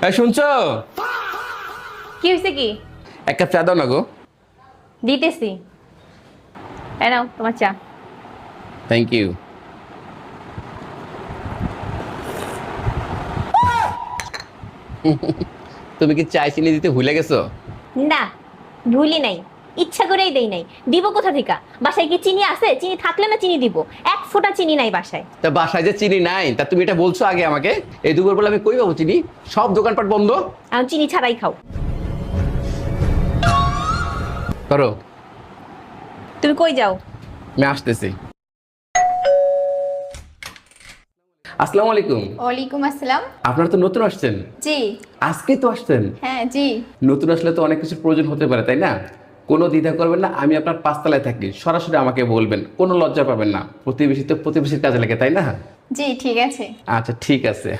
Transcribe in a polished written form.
এই শুনছো? কি হয়েছে কি? এক কাপ চা দাও না গো। দিতেছি। এই নাও তোমার চা। Thank you. তুমি কি চাই চিনি দিতে ভুলে গেছো? না, ভুলি নাই, ইচ্ছা করেই দেই নাই। দিব কোথা থেকে? বাসায় কি চিনি আছে? চিনি থাকলে না চিনি দিব। এক ফোঁটা চিনি নাই বাসায়। তা বাসায় যে চিনি নাই তা তুমি এটা বলছো আগে আমাকে? এই দুপুর বেলা আমি কই পাবো চিনি? সব দোকানপাট বন্ধ। আমি চিনি ছাড়াই খাও। করো। তুমি কই যাও? আমি আসতেছি। আসসালামু আলাইকুম। ওয়ালাইকুম আসসালাম। আপনারা তো নতুন আসছেন? জি। আজকে তো আসছেন? হ্যাঁ জি। নতুন আসলে তো অনেক কিছু প্রয়োজন হতে পারে, তাই না? কোনো দ্বিধা করবেন না, আমি আপনার পাঁচতলায় থাকি, সরাসরি আমাকে বলবেন, কোনো লজ্জা পাবেন না। প্রতিবেশী তো প্রতিবেশীর কাজে লাগে, তাই না? জি ঠিক আছে। আচ্ছা ঠিক আছে।